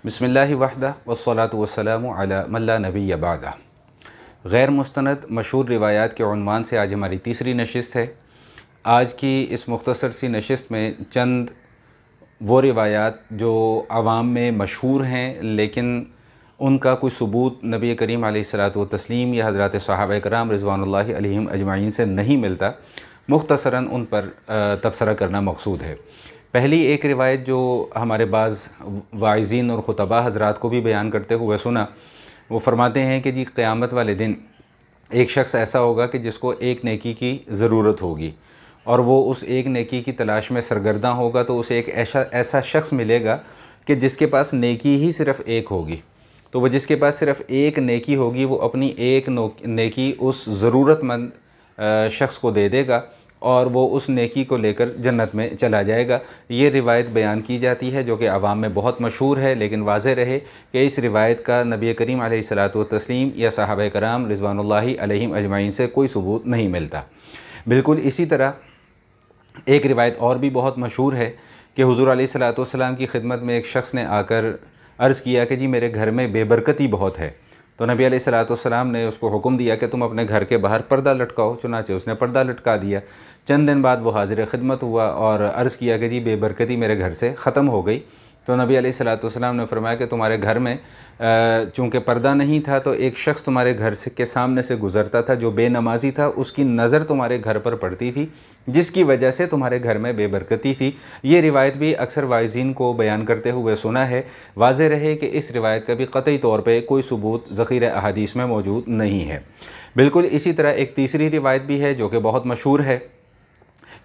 بسم اللہ وحدہ والصلاۃ والسلام علی من لا نبی بعدہ۔ غیر مستند مشہور روایات کے عنوان سے آج ہماری تیسری نشست ہے۔ آج کی اس مختصر سی نشست میں چند وہ روایات جو عوام میں مشہور ہیں لیکن ان کا کوئی ثبوت نبی کریم علیہ الصلاۃ والتسلیم یا حضرات صحابہ کرام رضوان اللہ علیہم اجمعین سے نہیں ملتا، مختصراً ان پر تبصرہ کرنا مقصود ہے۔ پہلی ایک روایت جو ہمارے بعض واعظین اور خطباء حضرات کو بھی بیان کرتے ہوئے سنا، وہ فرماتے ہیں کہ قیامت والے دن ایک شخص ایسا ہوگا کہ جس کو ایک نیکی کی ضرورت ہوگی اور وہ اس ایک نیکی کی تلاش میں سرگرداں ہوگا، تو اسے ایک ایسا شخص ملے گا کہ جس کے پاس نیکی ہی صرف ایک ہوگی۔ تو وہ جس کے پاس صرف ایک نیکی ہوگی وہ اپنی ایک نیکی اس ضرورت مند شخص کو دے دے گا اور وہ اس نیکی کو لے کر جنت میں چلا جائے گا۔ یہ روایت بیان کی جاتی ہے جو کہ عوام میں بہت مشہور ہے، لیکن واضح رہے کہ اس روایت کا نبی کریم علیہ الصلاۃ والتسلیم یا صحابہ کرام رضوان اللہ علیہم اجمعین سے کوئی ثبوت نہیں ملتا۔ بالکل اسی طرح ایک روایت اور بھی بہت مشہور ہے کہ حضور علیہ الصلاۃ والسلام کی خدمت میں ایک شخص نے آ کر عرض کیا کہ میرے گھر میں بے برکتی بہت ہے۔ تو نبی علیہ الصلاۃ والسلام نے اس کو حکم دیا کہ تم اپنے گھر کے باہر پردہ لٹکاؤ، چنانچہ اس نے پردہ لٹکا دیا۔ چند دن بعد وہ حاضر خدمت ہوا اور عرض کیا کہ بے برکتی میرے گھر سے ختم ہو گئی۔ تو نبی علیہ الصلاۃ والسلام نے فرمایا کہ تمہارے گھر میں چونکہ پردہ نہیں تھا تو ایک شخص تمہارے گھر کے سامنے سے گزرتا تھا جو بے نمازی تھا، اس کی نظر تمہارے گھر پر پڑتی تھی جس کی وجہ سے تمہارے گھر میں بے برکتی تھی۔ یہ روایت بھی اکثر واعظین کو بیان کرتے ہوئے سنا ہے۔ واضح رہے کہ اس روایت کا بھی قطعی طور پہ کوئی ثبوت ذخیرہ احادیث میں موجود نہیں ہے۔ بالکل اسی طرح ایک تیسری روایت بھی ہے جو کہ بہت مشہور ہے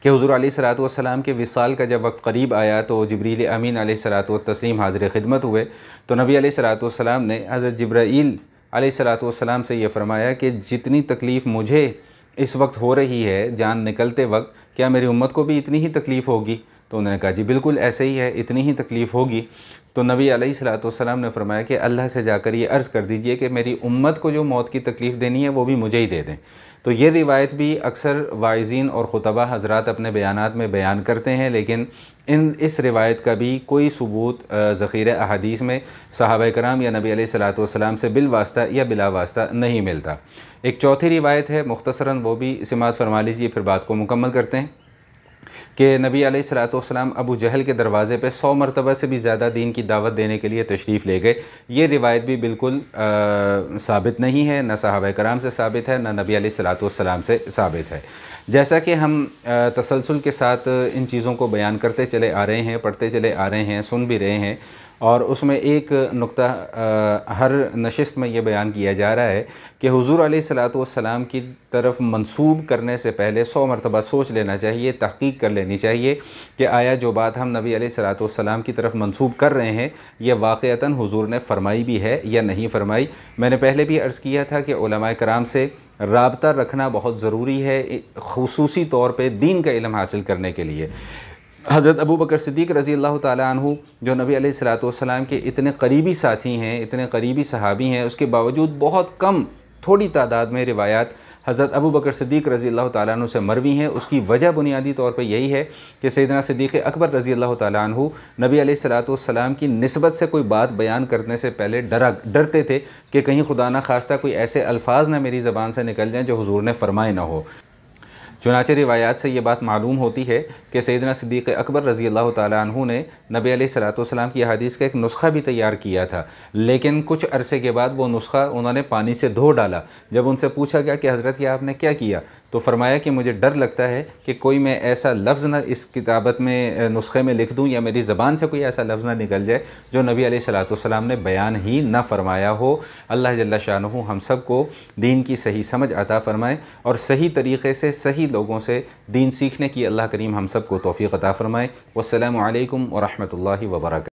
کہ حضور علیہ الصلاۃ والسلام کے وصال کا جب وقت قریب آیا تو جبریل امین علیہ الصلاۃ والتسلیم حاضر خدمت ہوئے، تو نبی علیہ الصلاۃ والسلام نے حضرت جبرائیل علیہ الصلاۃ والسلام سے یہ فرمایا کہ جتنی تکلیف مجھے اس وقت ہو رہی ہے جان نکلتے وقت، کیا میری امت کو بھی اتنی ہی تکلیف ہوگی؟ تو انہوں نے کہا بالکل ایسے ہی ہے، اتنی ہی تکلیف ہوگی۔ تو نبی علیہ الصلاۃ والسلام نے فرمایا کہ اللہ سے جا کر یہ عرض کر دیجئے کہ میری امت کو جو موت کی تکلیف دینی ہے وہ بھی مجھے ہی دے دیں۔ تو یہ روایت بھی اکثر واعظین اور خطباء حضرات اپنے بیانات میں بیان کرتے ہیں، لیکن اس روایت کا بھی کوئی ثبوت ذخیرہ احادیث میں صحابہ کرام یا نبی علیہ الصلاۃ والسلام سے بالواسطہ یا بلا واسطہ نہیں ملتا۔ ایک چوتھی روایت ہے، مختصراً وہ بھی سماعت فرما لیجیے پھر بات کو مکمل کرتے ہیں، کہ نبی علیہ الصلاۃ والسلام ابو جہل کے دروازے پہ 100 مرتبہ سے بھی زیادہ دین کی دعوت دینے کے لیے تشریف لے گئے۔ یہ روایت بھی بالکل ثابت نہیں ہے، نہ صحابہ کرام سے ثابت ہے نہ نبی علیہ الصلاۃ والسلام سے ثابت ہے۔ جیسا کہ ہم تسلسل کے ساتھ ان چیزوں کو بیان کرتے چلے آ رہے ہیں، پڑھتے چلے آ رہے ہیں، سن بھی رہے ہیں، اور اس میں ایک نقطہ ہر نشست میں یہ بیان کیا جا رہا ہے کہ حضور علیہ الصلاۃ والسلام کی طرف منسوب کرنے سے پہلے 100 مرتبہ سوچ لینا چاہیے، تحقیق کر لینی چاہیے کہ آیا جو بات ہم نبی علیہ الصلاۃ والسلام کی طرف منسوب کر رہے ہیں یہ واقعتاً حضور نے فرمائی بھی ہے یا نہیں فرمائی۔ میں نے پہلے بھی عرض کیا تھا کہ علماء کرام سے رابطہ رکھنا بہت ضروری ہے، خصوصی طور پہ دین کا علم حاصل کرنے کے لیے۔ حضرت ابو بکر صدیق رضی اللہ تعالیٰ عنہ جو نبی علیہ الصلاۃ والسلام کے اتنے قریبی ساتھی ہیں، اتنے قریبی صحابی ہیں، اس کے باوجود بہت کم تھوڑی تعداد میں روایات حضرت ابو بکر صدیق رضی اللہ تعالیٰ عنہ سے مروی ہیں۔ اس کی وجہ بنیادی طور پہ یہی ہے کہ سیدنا صدیق اکبر رضی اللہ تعالیٰ عنہ نبی علیہ الصلاۃ والسلام کی نسبت سے کوئی بات بیان کرنے سے پہلے ڈرتے تھے کہ کہیں خدا نہ خواستہ کوئی ایسے الفاظ نہ میری زبان سے نکل جائیں جو حضور نے فرمائے نہ ہو۔ چنانچہ روایات سے یہ بات معلوم ہوتی ہے کہ سیدنا صدیق اکبر رضی اللہ تعالیٰ عنہ نے نبی علیہ الصلاۃ والسلام کی احادیث کا ایک نسخہ بھی تیار کیا تھا، لیکن کچھ عرصے کے بعد وہ نسخہ انہوں نے پانی سے دھو ڈالا۔ جب ان سے پوچھا گیا کہ حضرت یہ آپ نے کیا کیا، تو فرمایا کہ مجھے ڈر لگتا ہے کہ کوئی میں ایسا لفظ نہ اس کتابت میں نسخے میں لکھ دوں یا میری زبان سے کوئی ایسا لفظ نہ نکل جائے جو نبی علیہ الصلاۃ والسلام نے بیان ہی نہ فرمایا ہو۔ اللہ جل شانہ ہم سب کو دین کی صحیح سمجھ عطا فرمائے اور صحیح طریقے سے صحیح لوگوں سے دین سیکھنے کی اللہ کریم ہم سب کو توفیق عطا فرمائے۔ والسلام علیکم ورحمۃ اللہ وبرکاتہ۔